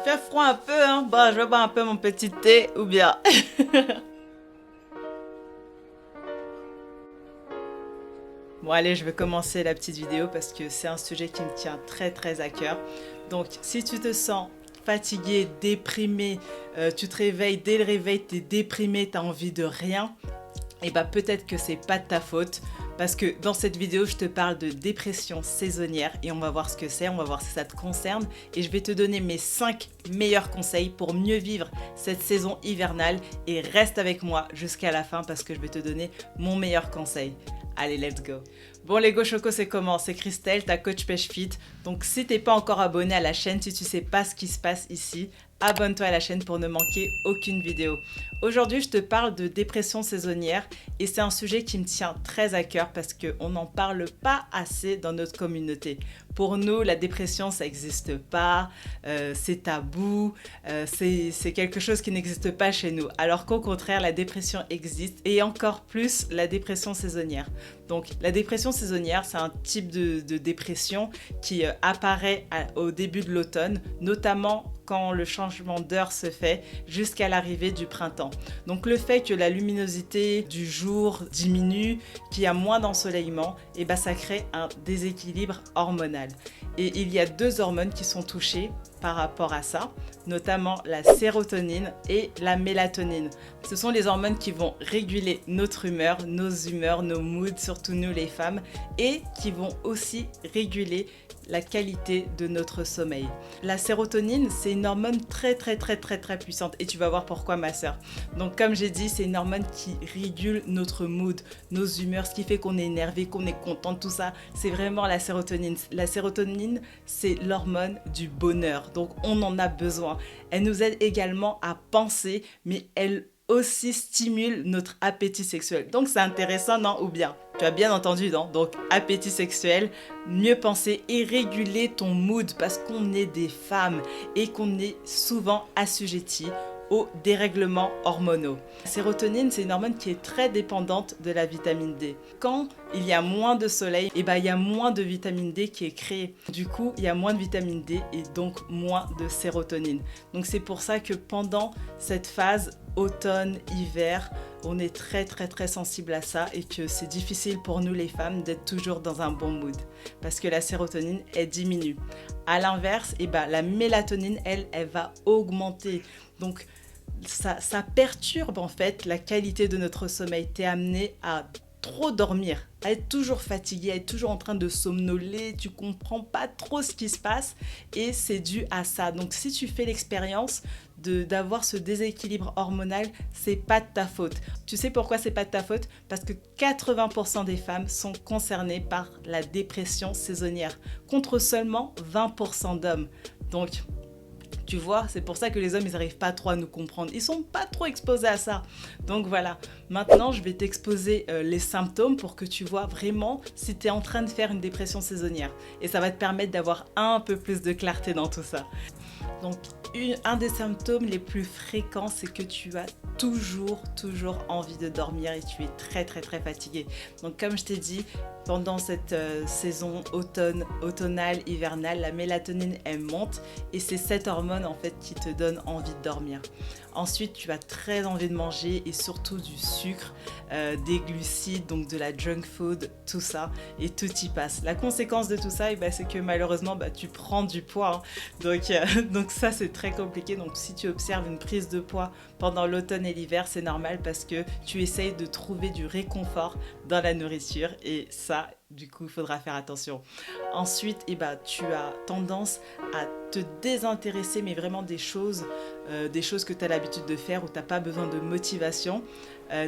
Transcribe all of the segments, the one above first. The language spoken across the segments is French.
fait froid un peu, hein. Bon, je vais boire un peu mon petit thé ou bien. Bon, allez, je vais commencer la petite vidéo parce que c'est un sujet qui me tient très très à cœur. Donc, si tu te sens fatigué, déprimé, tu te réveilles, dès le réveil, tu es déprimé, tu as envie de rien, et bah peut-être que c'est pas de ta faute parce que dans cette vidéo je te parle de dépression saisonnière et on va voir ce que c'est, on va voir si ça te concerne et je vais te donner mes 5 meilleurs conseils pour mieux vivre cette saison hivernale et reste avec moi jusqu'à la fin parce que je vais te donner mon meilleur conseil. Allez, let's go. Bon les go choco, c'est comment? C'est Christelle, ta coach pêche fit. Donc si t'es pas encore abonné à la chaîne, si tu sais pas ce qui se passe ici, abonne-toi à la chaîne pour ne manquer aucune vidéo. Aujourd'hui, je te parle de dépression saisonnière et c'est un sujet qui me tient très à cœur parce qu'on n'en parle pas assez dans notre communauté. Pour nous, la dépression, ça n'existe pas, c'est tabou, c'est quelque chose qui n'existe pas chez nous. Alors qu'au contraire, la dépression existe et encore plus la dépression saisonnière. Donc la dépression saisonnière, c'est un type de dépression qui apparaît au début de l'automne, notamment quand le changement d'heure se fait jusqu'à l'arrivée du printemps. Donc le fait que la luminosité du jour diminue, qu'il y a moins d'ensoleillement, et ben ça crée un déséquilibre hormonal. Et il y a 2 hormones qui sont touchées par rapport à ça, notamment la sérotonine et la mélatonine. Ce sont les hormones qui vont réguler notre humeur, nos moods, surtout nous les femmes, et qui vont aussi réguler la qualité de notre sommeil. La sérotonine, c'est une hormone très puissante et tu vas voir pourquoi ma sœur. Donc comme j'ai dit, c'est une hormone qui régule notre mood, nos humeurs, ce qui fait qu'on est énervé, qu'on est content, tout ça, c'est vraiment la sérotonine. La sérotonine, c'est l'hormone du bonheur, donc on en a besoin. Elle nous aide également à penser, mais elle aussi stimule notre appétit sexuel. Donc c'est intéressant, non? Ou bien, tu as bien entendu, non? Donc appétit sexuel, mieux penser et réguler ton mood parce qu'on est des femmes et qu'on est souvent assujettis aux dérèglements hormonaux. La sérotonine, c'est une hormone qui est très dépendante de la vitamine D. Quand il y a moins de soleil, il y a moins de vitamine D qui est créée. Du coup, il y a moins de vitamine D et donc moins de sérotonine. Donc c'est pour ça que pendant cette phase automne-hiver, on est très sensible à ça et que c'est difficile pour nous les femmes d'être toujours dans un bon mood parce que la sérotonine, elle diminue. À l'inverse, la mélatonine, elle va augmenter. Donc ça perturbe en fait la qualité de notre sommeil. T'es amené à trop dormir, à être toujours fatigué, à être toujours en train de somnoler, tu comprends pas trop ce qui se passe et c'est dû à ça. Donc si tu fais l'expérience d'avoir ce déséquilibre hormonal, c'est pas de ta faute. Tu sais pourquoi c'est pas de ta faute? Parce que 80% des femmes sont concernées par la dépression saisonnière, contre seulement 20% d'hommes. Donc tu vois, c'est pour ça que les hommes, ils n'arrivent pas trop à nous comprendre. Ils sont pas trop exposés à ça. Donc voilà, maintenant, je vais t'exposer les symptômes pour que tu vois vraiment si tu es en train de faire une dépression saisonnière. Et ça va te permettre d'avoir un peu plus de clarté dans tout ça. Donc, un des symptômes les plus fréquents, c'est que tu as toujours envie de dormir et tu es très fatigué. Donc comme je t'ai dit, pendant cette saison automnale, hivernale, la mélatonine elle monte et c'est cette hormone en fait qui te donne envie de dormir. Ensuite, tu as très envie de manger et surtout du sucre, des glucides, donc de la junk food, tout ça, et tout y passe. La conséquence de tout ça, c'est que malheureusement, tu prends du poids. Hein. Donc ça, c'est très compliqué. Donc si tu observes une prise de poids pendant l'automne et l'hiver, c'est normal parce que tu essayes de trouver du réconfort dans la nourriture et ça, du coup, il faudra faire attention. Ensuite, tu as tendance à te désintéresser, mais vraiment des choses que tu as l'habitude de faire où tu n'as pas besoin de motivation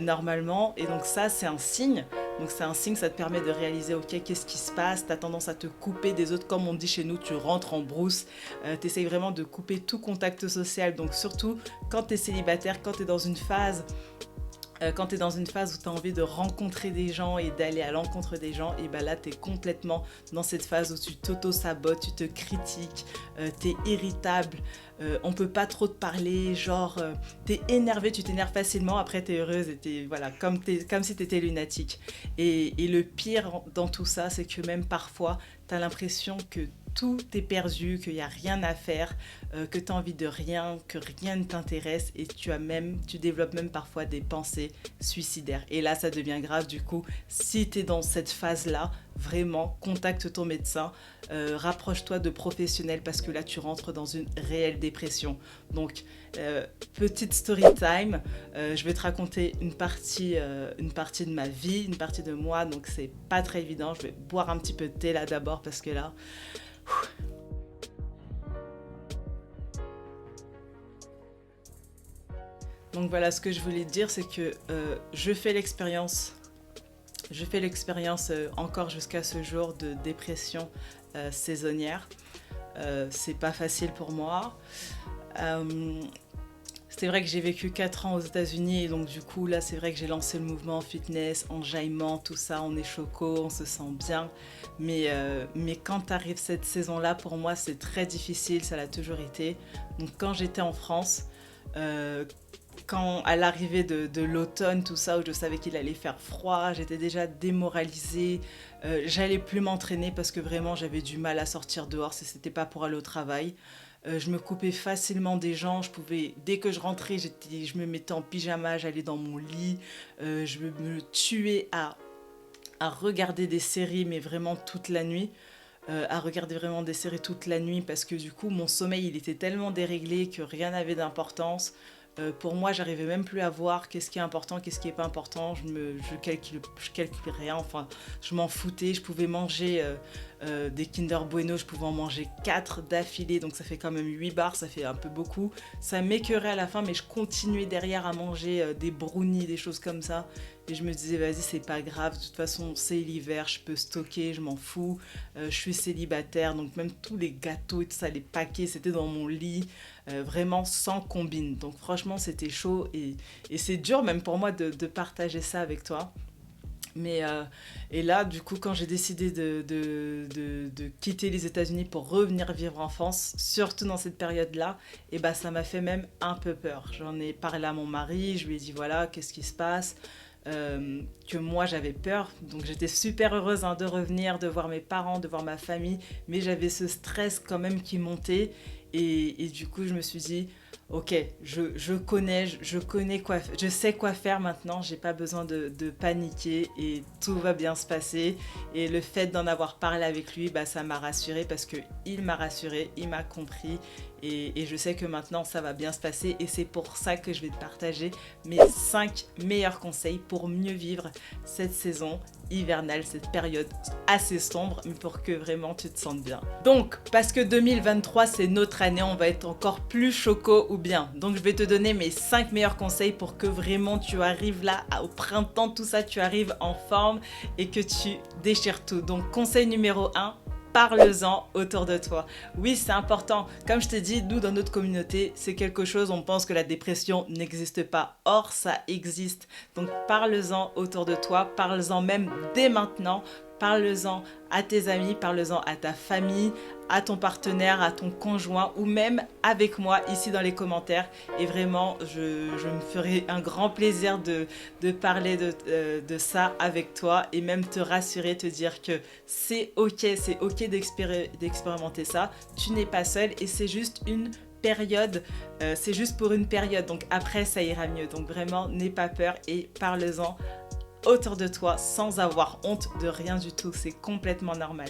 normalement. Et donc ça, c'est un signe. Donc c'est un signe, ça te permet de réaliser, ok, qu'est-ce qui se passe? Tu as tendance à te couper des autres, comme on dit chez nous, tu rentres en brousse. Tu essayes vraiment de couper tout contact social. Donc surtout, quand tu es célibataire, quand tu es dans une phase où tu as envie de rencontrer des gens et d'aller à l'encontre des gens, et là tu es complètement dans cette phase où tu t'auto-sabotes, tu te critiques, tu es irritable, on peut pas trop te parler, tu es énervé, tu t'énerves facilement, après tu es heureuse et comme si tu étais lunatique. Et le pire dans tout ça, c'est que même parfois tu as l'impression que tout est perdu, qu'il n'y a rien à faire, que tu as envie de rien, que rien ne t'intéresse et tu développes même parfois des pensées suicidaires. Et là, ça devient grave. Du coup, si tu es dans cette phase-là, vraiment, contacte ton médecin, rapproche-toi de professionnels parce que là, tu rentres dans une réelle dépression. Donc, petite story time, je vais te raconter une partie de ma vie, une partie de moi, donc c'est pas très évident. Je vais boire un petit peu de thé là d'abord parce que là... Donc voilà, ce que je voulais te dire, c'est que je fais l'expérience encore jusqu'à ce jour de dépression saisonnière. C'est pas facile pour moi. C'est vrai que j'ai vécu 4 ans aux États-Unis et donc du coup là c'est vrai que j'ai lancé le mouvement fitness, enjaillement, tout ça, on est choco, on se sent bien. Mais quand arrive cette saison-là, pour moi c'est très difficile, ça l'a toujours été. Donc quand j'étais en France, quand à l'arrivée de l'automne, tout ça, où je savais qu'il allait faire froid, j'étais déjà démoralisée, j'allais plus m'entraîner parce que vraiment j'avais du mal à sortir dehors si c'était pas pour aller au travail. Je me coupais facilement des gens, dès que je rentrais, je me mettais en pyjama, j'allais dans mon lit, je me tuais à regarder des séries, mais vraiment toute la nuit. À regarder vraiment des séries toute la nuit parce que du coup mon sommeil il était tellement déréglé que rien n'avait d'importance. Pour moi, j'arrivais même plus à voir qu'est-ce qui est important, qu'est-ce qui est pas important. Je calculais rien. Enfin, je m'en foutais. Je pouvais manger des Kinder Bueno, je pouvais en manger 4 d'affilée, donc ça fait quand même 8 barres, ça fait un peu beaucoup. Ça m'écœurait à la fin, mais je continuais derrière à manger des brownies, des choses comme ça. Et je me disais, vas-y, c'est pas grave, de toute façon, c'est l'hiver, je peux stocker, je m'en fous. Je suis célibataire, donc même tous les gâteaux et tout ça, les paquets, c'était dans mon lit, vraiment sans combine. Donc franchement, c'était chaud et c'est dur même pour moi de partager ça avec toi. Et là, du coup, quand j'ai décidé de quitter les États-Unis pour revenir vivre en France, surtout dans cette période-là, et bah, ça m'a fait même un peu peur. J'en ai parlé à mon mari, je lui ai dit voilà, qu'est-ce qui se passe, que moi j'avais peur. Donc j'étais super heureuse de revenir, de voir mes parents, de voir ma famille, mais j'avais ce stress quand même qui montait. Et du coup, je me suis dit, ok, je connais quoi, je sais quoi faire maintenant, j'ai pas besoin de paniquer et tout va bien se passer. Et le fait d'en avoir parlé avec lui, bah, ça m'a rassurée parce qu'il m'a rassurée, il m'a compris et je sais que maintenant ça va bien se passer et c'est pour ça que je vais te partager mes 5 meilleurs conseils pour mieux vivre cette saison hivernale, cette période assez sombre, mais pour que vraiment tu te sentes bien. Donc, parce que 2023 c'est notre année, on va être encore plus choco ou bien. Donc je vais te donner mes 5 meilleurs conseils pour que vraiment tu arrives là au printemps, tout ça, tu arrives en forme et que tu déchires tout. Donc conseil numéro 1, parle-en autour de toi. Oui, c'est important. Comme je t'ai dit, nous, dans notre communauté, c'est quelque chose, on pense que la dépression n'existe pas. Or, ça existe. Donc, parle-en autour de toi. Parle-en même dès maintenant. Parle-en à tes amis, parle-en à ta famille, à ton partenaire, à ton conjoint ou même avec moi ici dans les commentaires. Et vraiment, je me ferai un grand plaisir de parler de ça avec toi et même te rassurer, te dire que c'est ok d'expérimenter ça. Tu n'es pas seul et c'est juste une période, c'est juste pour une période. Donc après, ça ira mieux. Donc vraiment, n'aie pas peur et parle-en autour de toi sans avoir honte de rien du tout, c'est complètement normal.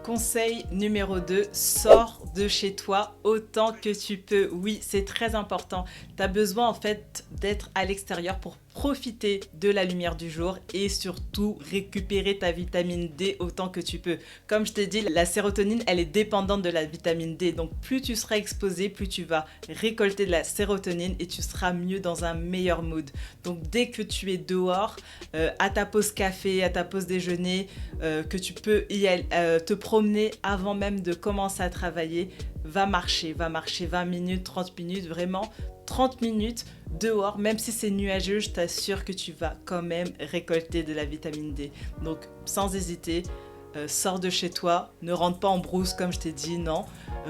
Conseil numéro 2, sors de chez toi autant que tu peux. Oui, c'est très important. Tu as besoin en fait d'être à l'extérieur pour profiter de la lumière du jour et surtout récupérer ta vitamine D autant que tu peux. Comme je t'ai dit, la sérotonine, elle est dépendante de la vitamine D. Donc plus tu seras exposé, plus tu vas récolter de la sérotonine et tu seras mieux dans un meilleur mood. Donc dès que tu es dehors, à ta pause café, à ta pause déjeuner, que tu peux te promener avant même de commencer à travailler, va marcher 20 minutes, 30 minutes, vraiment 30 minutes dehors, même si c'est nuageux, je t'assure que tu vas quand même récolter de la vitamine D. Donc sans hésiter, sors de chez toi, ne rentre pas en brousse comme je t'ai dit, non.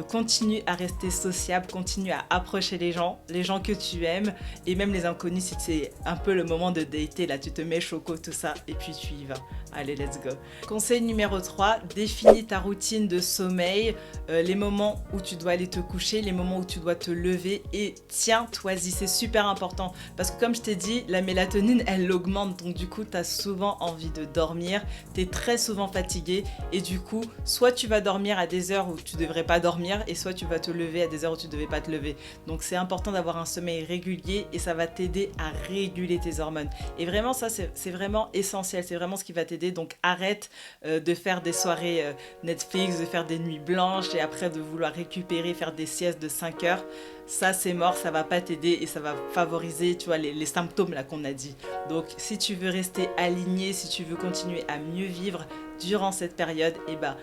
continue à rester sociable, continue à approcher les gens que tu aimes, et même les inconnus si c'est un peu le moment de dater, là tu te mets choco, tout ça, et puis tu y vas. Allez, let's go. Conseil numéro 3, définis ta routine de sommeil, les moments où tu dois aller te coucher, les moments où tu dois te lever, et tiens-toi-y, c'est super important. Parce que comme je t'ai dit, la mélatonine, elle augmente, donc du coup, tu as souvent envie de dormir, tu es très souvent fatigué, et du coup, soit tu vas dormir à des heures où tu devrais pas dormir, et soit tu vas te lever à des heures où tu devais pas te lever. Donc c'est important d'avoir un sommeil régulier, et ça va t'aider à réguler tes hormones. Et vraiment, ça, c'est vraiment essentiel, c'est vraiment ce qui va t'aider. Donc arrête de faire des soirées Netflix, de faire des nuits blanches et après de vouloir récupérer, faire des siestes de 5 heures. Ça c'est mort, ça va pas t'aider et ça va favoriser, tu vois, les symptômes là qu'on a dit. Donc si tu veux rester aligné, si tu veux continuer à mieux vivre durant cette période, eh ben,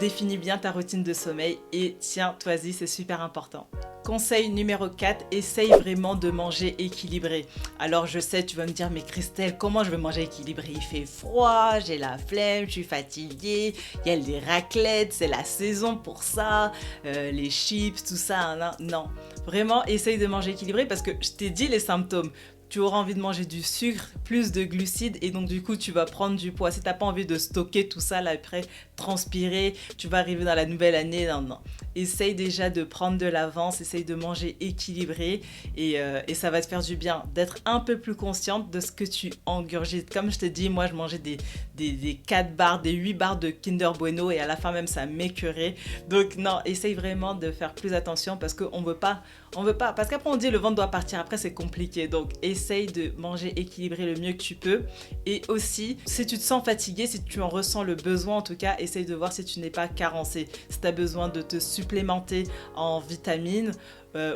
définis bien ta routine de sommeil et tiens-toi-y, c'est super important. Conseil numéro 4, essaye vraiment de manger équilibré. Alors je sais, tu vas me dire, mais Christelle, comment je vais manger équilibré? Il fait froid, j'ai la flemme, je suis fatiguée, il y a les raclettes, c'est la saison pour ça, les chips, tout ça. Hein, non, vraiment, essaye de manger équilibré parce que je t'ai dit les symptômes. Tu auras envie de manger du sucre, plus de glucides et donc du coup tu vas prendre du poids. Si tu n'as pas envie de stocker tout ça là après, transpirer, tu vas arriver dans la nouvelle année, non. Essaye déjà de prendre de l'avance, essaye de manger équilibré et ça va te faire du bien d'être un peu plus consciente de ce que tu engurgites. Comme je te dis, moi je mangeais des 4 barres, des 8 barres de Kinder Bueno et à la fin même ça m'écœurait. Donc non, essaye vraiment de faire plus attention parce qu'on veut pas, parce qu'après on dit le ventre doit partir, après c'est compliqué. Donc essaye de manger équilibré le mieux que tu peux. Et aussi, si tu te sens fatigué, si tu en ressens le besoin en tout cas, essaye de voir si tu n'es pas carencé, si tu as besoin de te supplémenter en vitamines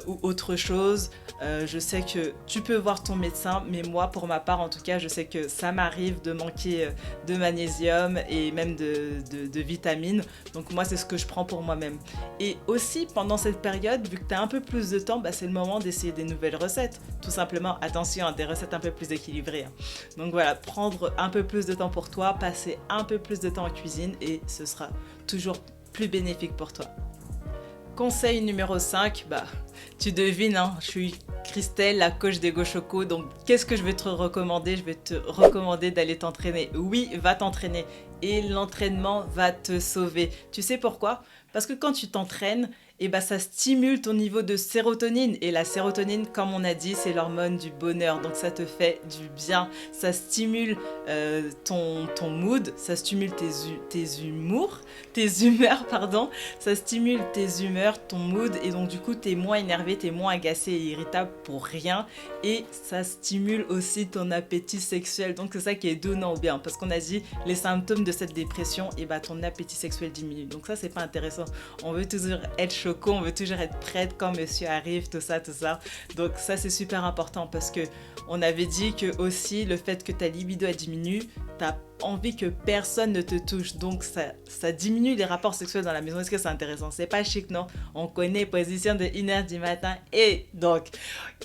ou autre chose. Je sais que tu peux voir ton médecin, mais moi pour ma part en tout cas, je sais que ça m'arrive de manquer de magnésium et même de vitamines. Donc moi c'est ce que je prends pour moi-même. Et aussi pendant cette période, vu que tu as un peu plus de temps, bah, c'est le moment d'essayer des nouvelles recettes. Tout simplement, attention à des recettes un peu plus équilibrées. Donc voilà, prendre un peu plus de temps pour toi, passer un peu plus de temps en cuisine et ce sera toujours plus bénéfique pour toi. Conseil numéro 5, bah, tu devines, hein, je suis Christelle, la coach des Go Choco, donc qu'est-ce que je vais te recommander? Je vais te recommander d'aller t'entraîner. Oui, va t'entraîner et l'entraînement va te sauver. Tu sais pourquoi? Parce que quand tu t'entraînes, eh ben, ça stimule ton niveau de sérotonine. Et la sérotonine, comme on a dit, c'est l'hormone du bonheur. Donc ça te fait du bien. Ça stimule ton mood, ça stimule tes humeurs, pardon. Ça stimule tes humeurs, ton mood. Et donc du coup, tu es moins énervé, tu es moins agacé et irritable pour rien. Et ça stimule aussi ton appétit sexuel. Donc c'est ça qui est donnant ou bien. Parce qu'on a dit, les symptômes de cette dépression, eh ben, ton appétit sexuel diminue. Donc ça, c'est pas intéressant. On veut toujours être choco, on veut toujours être prête quand monsieur arrive, tout ça. Donc ça, c'est super important parce que on avait dit que aussi le fait que ta libido elle diminue, t'as envie que personne ne te touche. Donc ça diminue les rapports sexuels dans la maison. Est-ce que c'est intéressant? C'est pas chic, non? On connaît position de 1h du matin et donc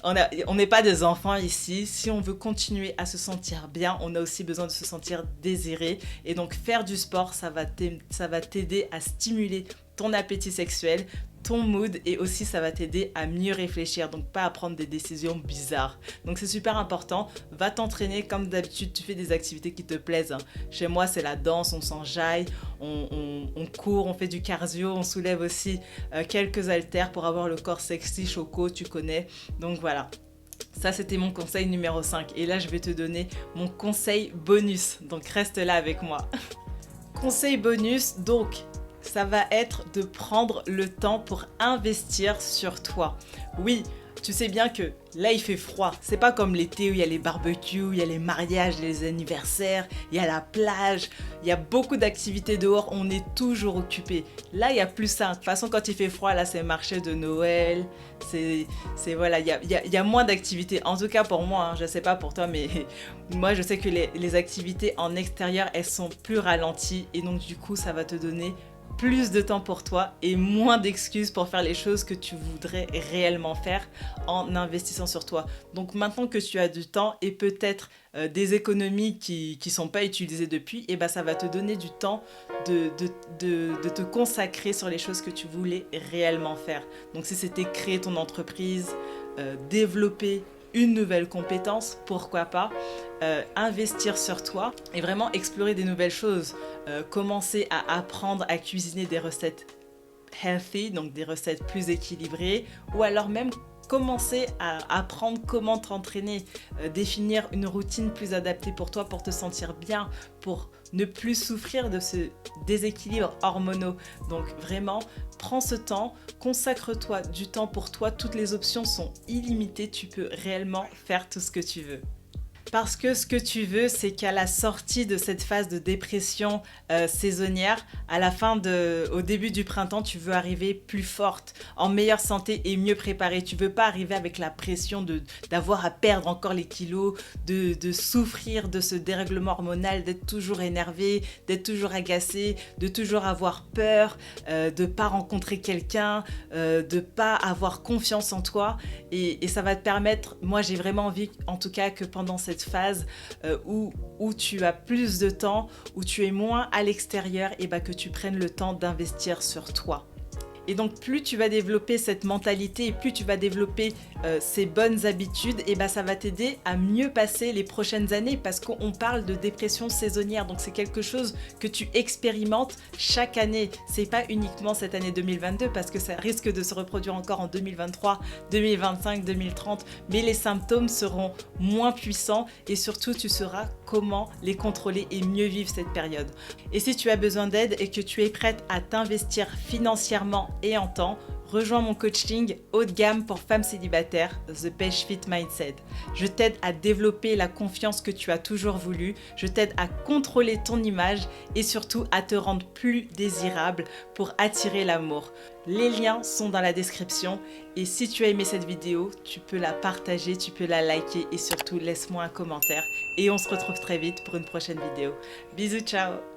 on n'est pas des enfants ici. Si on veut continuer à se sentir bien, on a aussi besoin de se sentir désiré. Et donc faire du sport, ça va t'aider à stimuler ton appétit sexuel, ton mood et aussi ça va t'aider à mieux réfléchir, donc pas à prendre des décisions bizarres. Donc c'est super important, va t'entraîner comme d'habitude, tu fais des activités qui te plaisent. Hein. Chez moi c'est la danse, on s'enjaille, on court, on fait du cardio, on soulève aussi quelques haltères pour avoir le corps sexy, choco, tu connais. Donc voilà. Ça, c'était mon conseil numéro 5. Et là, je vais te donner mon conseil bonus. Donc, reste là avec moi. Conseil bonus, donc, ça va être de prendre le temps pour investir sur toi. Oui, tu sais bien que là il fait froid, c'est pas comme l'été où il y a les barbecues, il y a les mariages, les anniversaires, il y a la plage, il y a beaucoup d'activités dehors, on est toujours occupé. Là il y a plus ça, de toute façon quand il fait froid là c'est marché de Noël, c'est voilà, il y a moins d'activités, en tout cas pour moi, hein, je sais pas pour toi mais moi je sais que les activités en extérieur elles sont plus ralenties et donc du coup ça va te donner plus de temps pour toi et moins d'excuses pour faire les choses que tu voudrais réellement faire en investissant sur toi. Donc maintenant que tu as du temps et peut-être des économies qui sont pas utilisées depuis, et ben ça va te donner du temps de te consacrer sur les choses que tu voulais réellement faire. Donc si c'était créer ton entreprise, développer une nouvelle compétence, pourquoi pas, investir sur toi et vraiment explorer des nouvelles choses, commencer à apprendre à cuisiner des recettes healthy, donc des recettes plus équilibrées, ou alors même commencer à apprendre comment t'entraîner, définir une routine plus adaptée pour toi, pour te sentir bien, pour ne plus souffrir de ce déséquilibre hormonaux. Donc vraiment, prends ce temps, consacre-toi du temps pour toi, toutes les options sont illimitées, tu peux réellement faire tout ce que tu veux. Parce que ce que tu veux, c'est qu'à la sortie de cette phase de dépression saisonnière, au début du printemps, tu veux arriver plus forte, en meilleure santé et mieux préparée. Tu veux pas arriver avec la pression d'avoir à perdre encore les kilos, de souffrir de ce dérèglement hormonal, d'être toujours énervé, d'être toujours agacé, de toujours avoir peur, de pas rencontrer quelqu'un, de pas avoir confiance en toi. Et ça va te permettre, moi j'ai vraiment envie en tout cas que pendant cette phase où tu as plus de temps, où tu es moins à l'extérieur, et que tu prennes le temps d'investir sur toi. Et donc plus tu vas développer cette mentalité et plus tu vas développer ces bonnes habitudes, et ça va t'aider à mieux passer les prochaines années, parce qu'on parle de dépression saisonnière. Donc c'est quelque chose que tu expérimentes chaque année. C'est pas uniquement cette année 2022, parce que ça risque de se reproduire encore en 2023, 2025, 2030. Mais les symptômes seront moins puissants et surtout tu sauras comment les contrôler et mieux vivre cette période. Et si tu as besoin d'aide et que tu es prête à t'investir financièrement et en temps, rejoins mon coaching haut de gamme pour femmes célibataires, The Beige Fit Mindset. Je t'aide à développer la confiance que tu as toujours voulu, je t'aide à contrôler ton image et surtout à te rendre plus désirable pour attirer l'amour. Les liens sont dans la description et si tu as aimé cette vidéo, tu peux la partager, tu peux la liker et surtout laisse-moi un commentaire et on se retrouve très vite pour une prochaine vidéo. Bisous, ciao!